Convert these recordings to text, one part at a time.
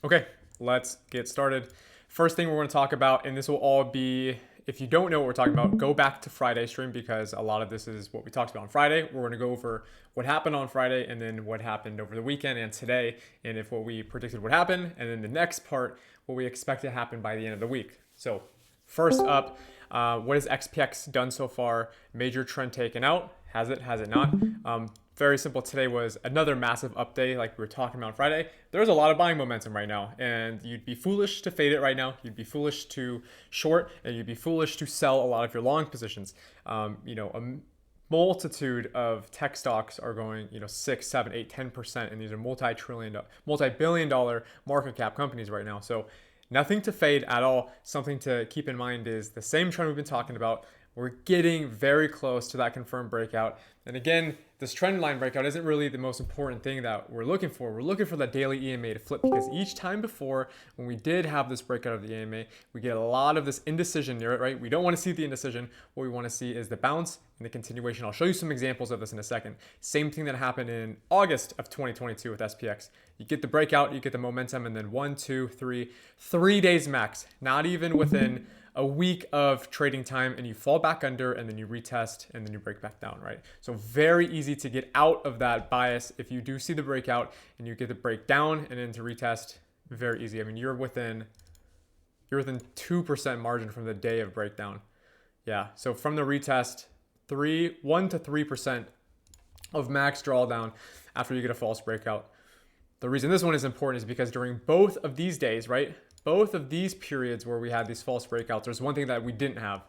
Okay, let's get started. First thing we're going to talk about, and this will all be, if you don't know what we're talking about, go back to Friday stream because a lot of this is what we talked about on Friday. We're going to go over what happened on Friday and then what happened over the weekend and today, and if what we predicted would happen, and then the next part, what we expect to happen by the end of the week. So first up, what has XPX done so far? Major trend taken out. Has it? Has it not? Very simple. Today was another massive update like we were talking about on Friday. There's a lot of buying momentum right now, and you'd be foolish to fade it right now. You'd be foolish to short, and you'd be foolish to sell a lot of your long positions. A multitude of tech stocks are going, 6, 7, 8, 10%, and these are multi-billion dollar market cap companies right now. So nothing to fade at all. Something to keep in mind is the same trend we've been talking about. We're getting very close to that confirmed breakout. And again, this trend line breakout isn't really the most important thing that we're looking for. We're looking for that daily EMA to flip because each time before, when we did have this breakout of the EMA, we get a lot of this indecision near it, right? We don't want to see the indecision. What we want to see is the bounce and the continuation. I'll show you some examples of this in a second. Same thing that happened in August of 2022 with SPX. You get the breakout, you get the momentum, and then 1, 2, 3 days max, not even within a week of trading time, and you fall back under, and then you retest, and then you break back down, right? So very easy to get out of that bias if you do see the breakout and you get the breakdown and then to retest. Very easy. I mean, you're within 2% margin from the day of breakdown. Yeah. So from the retest, 1 to 3% of max drawdown after you get a false breakout. The reason this one is important is because during both of these days, right? Both of these periods where we had these false breakouts, there's one thing that we didn't have.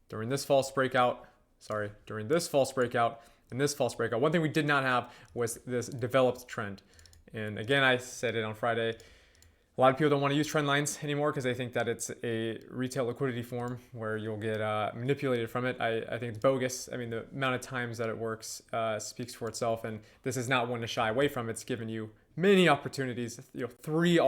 During this false breakout, and this false breakout, one thing we did not have was this developed trend. And again, I said it on Friday, a lot of people don't want to use trend lines anymore because they think that it's a retail liquidity form where you'll get manipulated from it. I think it's bogus. I mean, the amount of times that it works speaks for itself, and this is not one to shy away from. It's given you many opportunities, three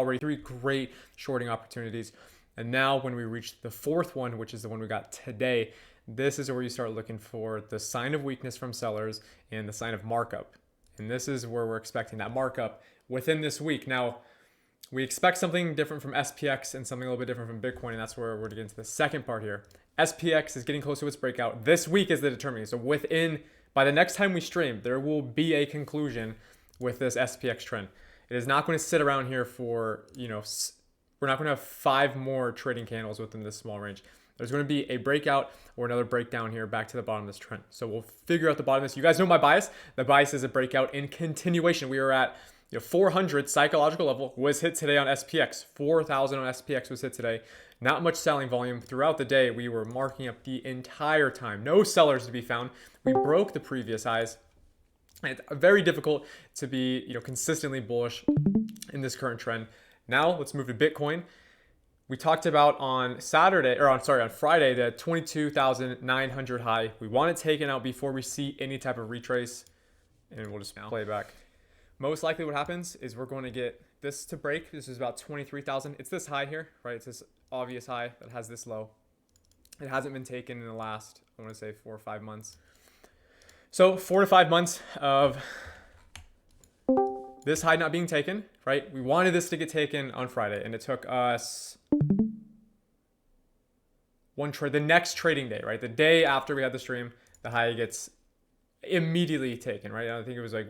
great shorting opportunities. And now when we reach the fourth one, which is the one we got today, this is where you start looking for the sign of weakness from sellers and the sign of markup. And this is where we're expecting that markup within this week. Now, we expect something different from SPX and something a little bit different from Bitcoin, and that's where we're going to get into the second part here. SPX is getting close to its breakout. This week is the determining. So by the next time we stream, there will be a conclusion with this SPX trend. It is not going to sit around here for, we're not going to have 5 more trading candles within this small range. There's going to be a breakout or another breakdown here back to the bottom of this trend. So we'll figure out the bottom of this. You guys know my bias. The bias is a breakout in continuation. We are at 400 psychological level was hit today on SPX. 4,000 on SPX was hit today. Not much selling volume throughout the day. We were marking up the entire time. No sellers to be found. We broke the previous highs. It's very difficult to be, consistently bullish in this current trend. Now let's move to Bitcoin. We talked about on Friday, the 22,900 high. We want it taken out before we see any type of retrace, and we'll just play back. Most likely what happens is we're going to get this to break. This is about 23,000. It's this high here, right? It's this obvious high that has this low. It hasn't been taken in the last, 4 or 5 months. So 4 to 5 months of this high not being taken, right? We wanted this to get taken on Friday, and it took us the next trading day, right? The day after we had the stream, the high gets immediately taken, right? I think it was like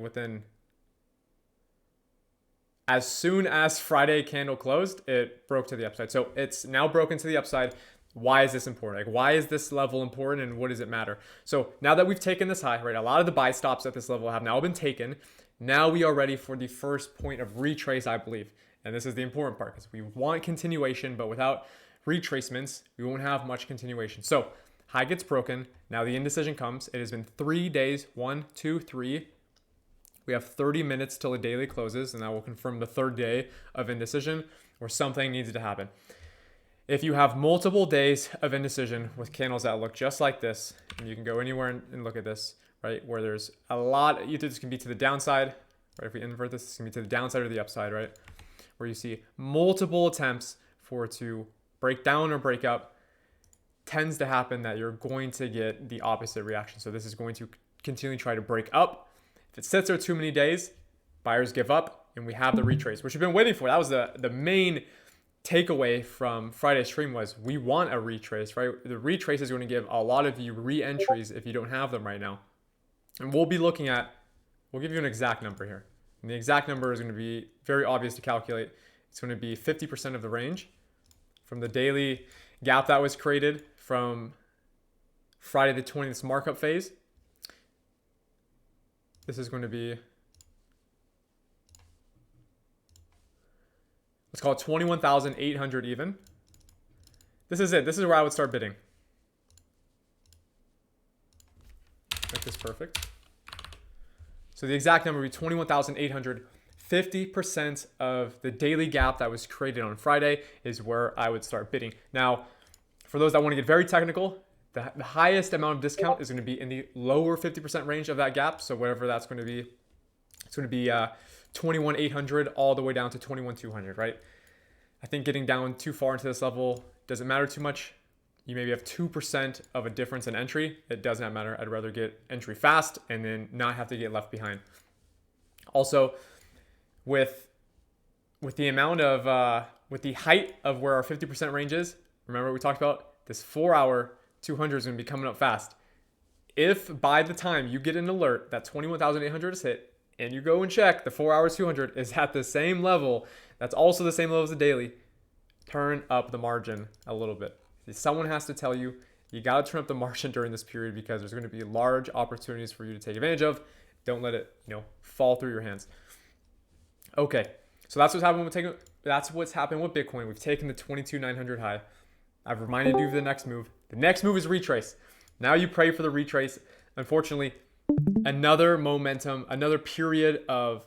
as soon as Friday candle closed, it broke to the upside. So it's now broken to the upside. Why is this important? Why is this level important, and what does it matter? So now that we've taken this high, right, a lot of the buy stops at this level have now been taken. Now we are ready for the first point of retrace, I believe. And this is the important part because we want continuation, but without retracements, we won't have much continuation. So high gets broken. Now the indecision comes. It has been 3 days, 1, 2, 3. We have 30 minutes till the daily closes, and that will confirm the third day of indecision where something needs to happen. If you have multiple days of indecision with candles that look just like this, and you can go anywhere and look at this, right, where there's a lot, either this can be to the downside, right, if we invert this, this can be to the downside or the upside, right, where you see multiple attempts for it to break down or break up, tends to happen that you're going to get the opposite reaction. So this is going to continually try to break up. If it sits there too many days, buyers give up, and we have the retrace, which we've been waiting for. That was the main takeaway from Friday's stream was we want a retrace, right? The retrace is going to give a lot of you re-entries if you don't have them right now. And we'll give you an exact number here. And the exact number is going to be very obvious to calculate. It's going to be 50% of the range from the daily gap that was created from Friday the 20th markup phase. This is going to be, let's call it 21,800 even. This is it. This is where I would start bidding. Make this perfect. So the exact number would be 21,800. 50% of the daily gap that was created on Friday is where I would start bidding. Now, for those that want to get very technical, the highest amount of discount is going to be in the lower 50% range of that gap. So whatever that's going to be, it's going to be 21,800 all the way down to 21,200, right? I think getting down too far into this level doesn't matter too much. You maybe have 2% of a difference in entry. It does not matter. I'd rather get entry fast and then not have to get left behind. Also, with the amount of with the height of where our 50% range is, remember we talked about this 4-hour 200 is going to be coming up fast. If by the time you get an alert that 21,800 is hit and you go and check the 4 hours 200 is at the same level, that's also the same level as the daily, turn up the margin a little bit. Someone has to tell you, you got to turn up the margin during this period because there's going to be large opportunities for you to take advantage of. Don't let it, fall through your hands. Okay, so that's what's happened with Bitcoin. We've taken the 22,900 high. I've reminded you of the next move. The next move is retrace. Now you pray for the retrace. Unfortunately, another momentum, another period of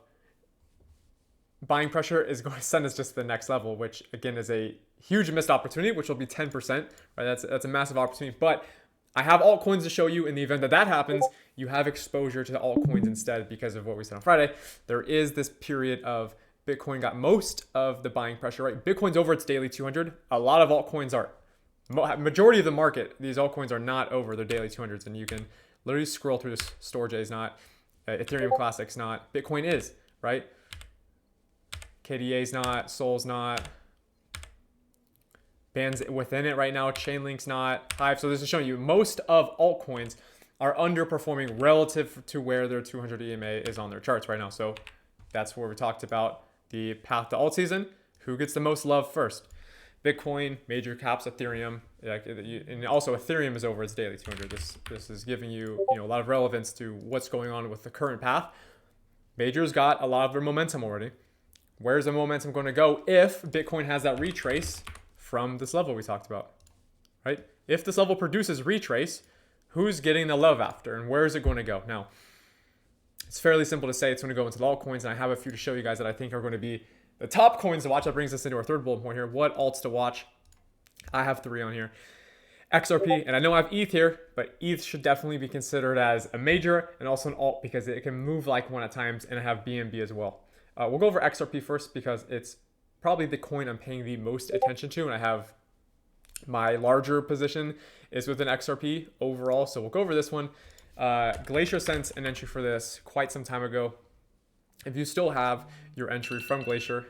buying pressure is going to send us just to the next level, which again is a huge missed opportunity, which will be 10%. Right? That's a massive opportunity. But I have altcoins to show you in the event that happens. You have exposure to the altcoins instead because of what we said on Friday. There is this period of Bitcoin got most of the buying pressure, right? Bitcoin's over its daily 200. A lot of altcoins are. Majority of the market, these altcoins are not over their daily 200s, and you can literally scroll through this. Storage is not, Ethereum Classic's not, Bitcoin is, right? KDA's not, Sol's not, bands within it right now, Chainlink's not, Hive. So this is showing you most of altcoins are underperforming relative to where their 200 EMA is on their charts right now. So that's where we talked about the path to alt season. Who gets the most love first? Bitcoin, major caps, Ethereum, and also Ethereum is over its daily 200. This is giving you, a lot of relevance to what's going on with the current path. Majors got a lot of their momentum already. Where's the momentum going to go if Bitcoin has that retrace from this level we talked about, right? If this level produces retrace, who's getting the love after and where is it going to go? Now, it's fairly simple to say it's going to go into the altcoins, and I have a few to show you guys that I think are going to be the top coins to watch. That brings us into our third bullet point here. What alts to watch? I have 3 on here. XRP, and I know I have ETH here, but ETH should definitely be considered as a major and also an alt because it can move like one at times, and I have BNB as well. We'll go over XRP first because it's probably the coin I'm paying the most attention to, and I have my larger position is within XRP overall, so we'll go over this one. Glacier sent an entry for this quite some time ago. If you still have your entry from Glacier,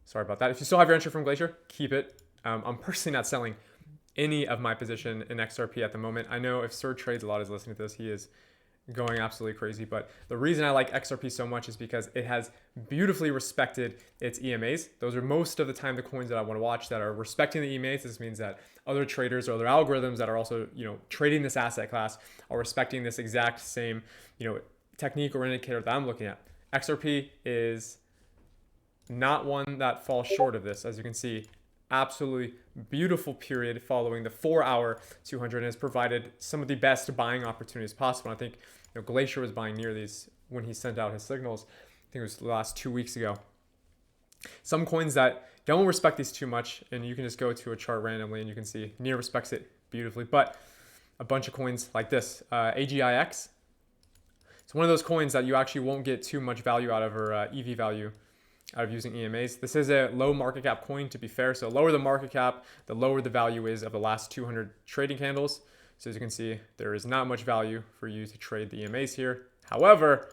sorry about that. If you still have your entry from Glacier, keep it. I'm personally not selling any of my position in XRP at the moment. I know if Sir Trades a lot is listening to this, he is going absolutely crazy. But the reason I like XRP so much is because it has beautifully respected its EMAs. Those are most of the time the coins that I want to watch that are respecting the EMAs. This means that other traders or other algorithms that are also, trading this asset class are respecting this exact same, technique or indicator that I'm looking at. XRP is not one that falls short of this. As you can see, absolutely beautiful period following the 4-hour 200 and has provided some of the best buying opportunities possible. I think Glacier was buying near these when he sent out his signals. I think it was the last 2 weeks ago. Some coins that don't respect these too much, and you can just go to a chart randomly and you can see near respects it beautifully. But a bunch of coins like this, AGIX, it's one of those coins that you actually won't get too much value out of, or EV value out of using EMAs. This is a low market cap coin, to be fair. So lower the market cap, the lower the value is of the last 200 trading candles. So as you can see, there is not much value for you to trade the EMAs here. However,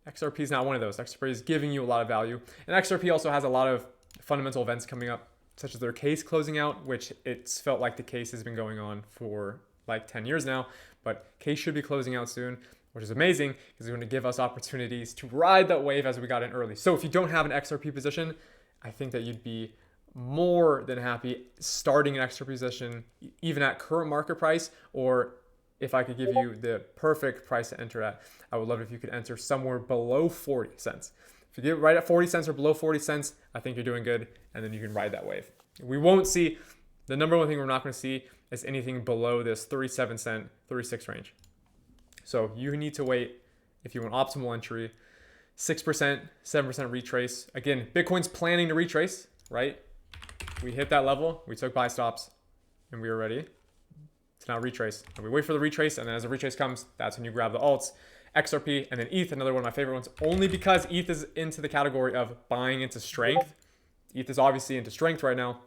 XRP is not one of those. XRP is giving you a lot of value. And XRP also has a lot of fundamental events coming up, such as their case closing out, which it's felt like the case has been going on for like 10 years now, but case should be closing out soon, which is amazing because it's going to give us opportunities to ride that wave as we got in early. So if you don't have an XRP position, I think that you'd be more than happy starting an XRP position, even at current market price, or if I could give you the perfect price to enter at, I would love it if you could enter somewhere below 40 cents. If you get right at 40 cents or below 40 cents, I think you're doing good, and then you can ride that wave. We won't see, the number one thing we're not going to see is anything below this 37 cent, 36 range. So you need to wait if you want optimal entry. 6%, 7% retrace. Again, Bitcoin's planning to retrace, right? We hit that level, we took buy stops, and we were ready to now retrace. And we wait for the retrace, and then as the retrace comes, that's when you grab the alts. XRP, and then ETH, another one of my favorite ones, only because ETH is into the category of buying into strength. ETH is obviously into strength right now.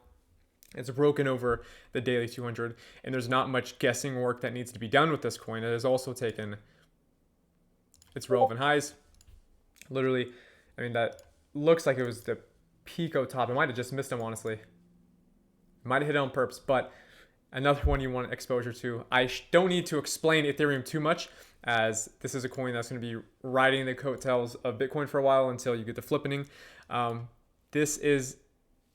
It's broken over the daily 200, and there's not much guessing work that needs to be done with this coin. It has also taken its relevant highs. Literally, I mean, that looks like it was the Pico top. I might have just missed them, honestly. Might have hit it on purpose, but another one you want exposure to. I don't need to explain Ethereum too much, as this is a coin that's going to be riding the coattails of Bitcoin for a while until you get the flippening. This is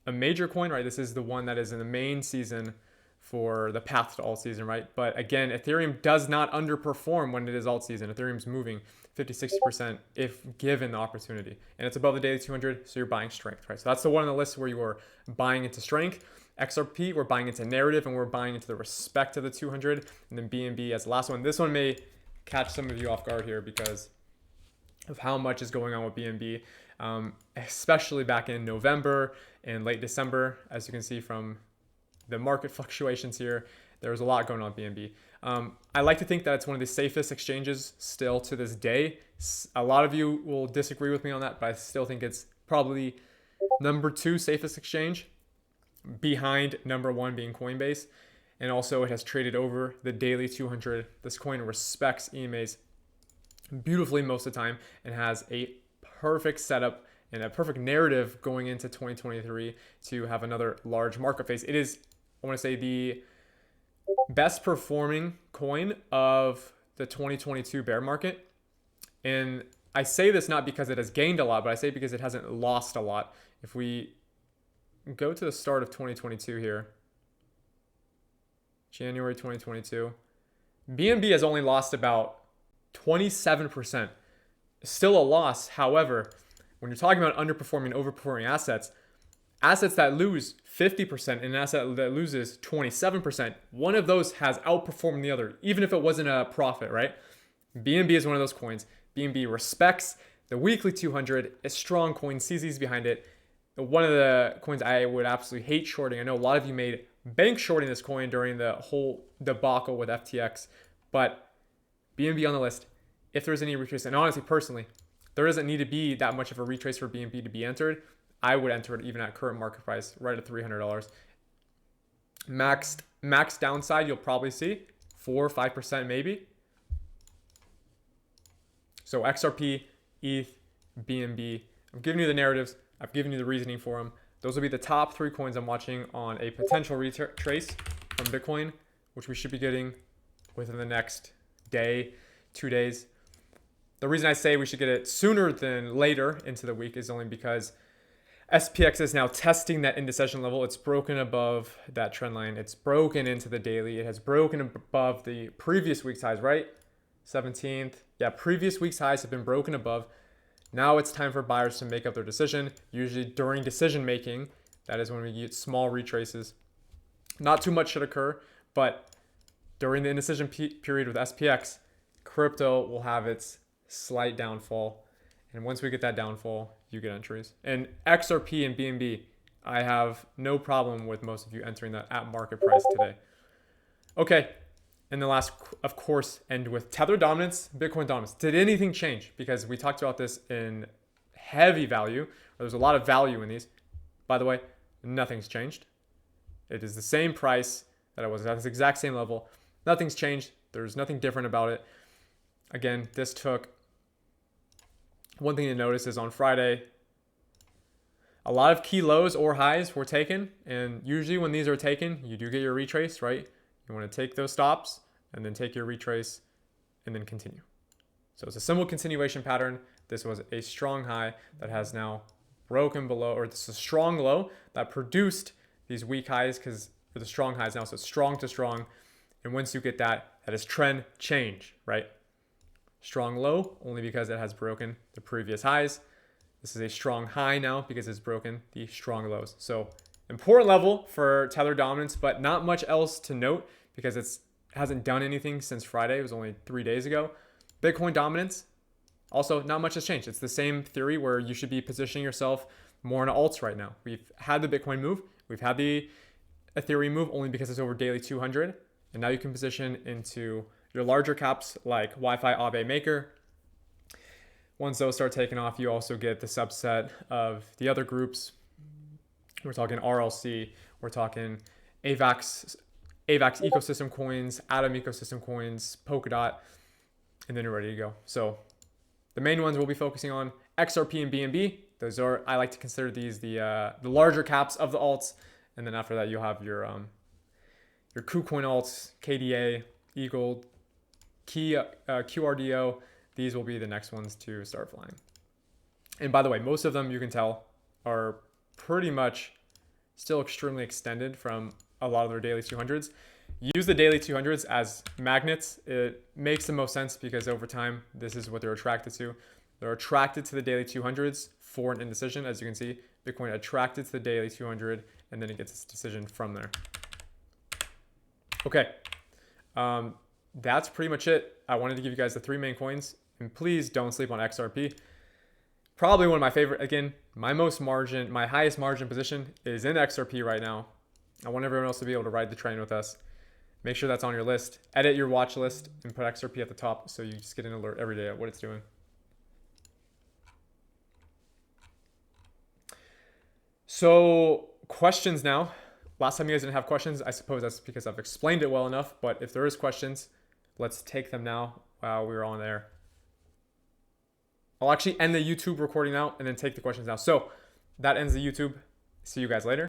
a major coin, right? This is the one that is in the main season for the path to alt season, right? But again, Ethereum does not underperform when it is alt season. Ethereum's moving 50, 60% if given the opportunity. And it's above the daily 200, so you're buying strength, right? So that's the one on the list where you are buying into strength. XRP, we're buying into narrative, and we're buying into the respect of the 200. And then BNB as the last one. This one may catch some of you off guard here because of how much is going on with BNB, especially back in November and late December. As you can see from the market fluctuations here, there was a lot going on with BNB. I like to think that it's one of the safest exchanges still to this day. A lot of you will disagree with me on that, but I still think it's probably number 2 safest exchange, behind number 1 being Coinbase. And also it has traded over the daily 200. This coin respects EMAs beautifully most of the time and has a perfect setup and a perfect narrative going into 2023 to have another large market phase. It is, I want to say, the best performing coin of the 2022 bear market. And I say this not because it has gained a lot, but I say because it hasn't lost a lot. If we go to the start of 2022 here, January 2022, BNB has only lost about 27%. Still a loss. However, when you're talking about underperforming, overperforming assets, assets that lose 50% and an asset that loses 27%, one of those has outperformed the other, even if it wasn't a profit, right? BNB is one of those coins. BNB respects the weekly 200, a strong coin, CZ's behind it. One of the coins I would absolutely hate shorting. I know a lot of you made bank shorting this coin during the whole debacle with FTX, but BNB on the list. If there's any retrace, and honestly, personally, there doesn't need to be that much of a retrace for BNB to be entered. I would enter it even at current market price, right at $300. Max downside, you'll probably see 4 or 5% maybe. So XRP, ETH, BNB. I'm giving you the narratives. I've given you the reasoning for them. Those will be the top 3 coins I'm watching on a potential retrace from Bitcoin, which we should be getting within the next day, 2 days. The reason I say we should get it sooner than later into the week is only because SPX is now testing that indecision level. It's broken above that trend line. It's broken into the daily. It has broken above the previous week's highs, right? 17th. Yeah, previous week's highs have been broken above. Now it's time for buyers to make up their decision. Usually during decision making, that is when we get small retraces. Not too much should occur, but during the indecision period with SPX, crypto will have its slight downfall. And once we get that downfall, you get entries. And XRP and BNB, I have no problem with most of you entering that at market price today. Okay. And the last, of course, end with Tether dominance, Bitcoin dominance. Did anything change? Because we talked about this in heavy value. There's a lot of value in these. By the way, nothing's changed. It is the same price that it was at this exact same level. Nothing's changed. There's nothing different about it. Again, this took One thing to notice is on Friday, a lot of key lows or highs were taken. And usually when these are taken, you do get your retrace, right? You want to take those stops and then take your retrace and then continue. So it's a simple continuation pattern. This was a strong high that has now broken below, or this is a strong low that produced these weak highs because for the strong highs now. So it's strong to strong. And once you get that, that is trend change, right? Strong low only because it has broken the previous highs. This is a strong high now because it's broken the strong lows. So important level for tether dominance, but not much else to note because it hasn't done anything since Friday. It was only 3 days ago. Bitcoin dominance, also not much has changed. It's the same theory where you should be positioning yourself more in alts right now. We've had the Bitcoin move. We've had the Ethereum move only because it's over daily 200. And now you can position into your larger caps like Wi-Fi, Aave, Maker. Once those start taking off, you also get the subset of the other groups. We're talking RLC. We're talking AVAX ecosystem coins, Atom ecosystem coins, Polkadot, and then you're ready to go. So the main ones we'll be focusing on XRP and BNB. Those are, I like to consider these the larger caps of the alts. And then after that, you'll have your KuCoin alts, KDA, Eagle, QRDO. These will be the next ones to start flying. And by the way, most of them you can tell are pretty much still extremely extended from a lot of their daily 200s. Use the daily 200s as magnets. It makes the most sense because over time, this is what they're attracted to. They're attracted to the daily 200s for an indecision. As you can see, Bitcoin attracted to the daily 200 and then it gets its decision from there. Okay, that's pretty much it. I wanted to give you guys the 3 main coins, and please don't sleep on XRP. Probably one of my favorite, again, my highest margin position is in XRP right now. I want everyone else to be able to ride the train with us. Make sure that's on your list. Edit your watch list and put XRP at the top so you just get an alert every day of what it's doing. So questions now. Last time you guys didn't have questions. I suppose that's because I've explained it well enough. But if there is questions, let's take them now while we're on there. I'll actually end the YouTube recording now and then take the questions now. So that ends the YouTube. See you guys later.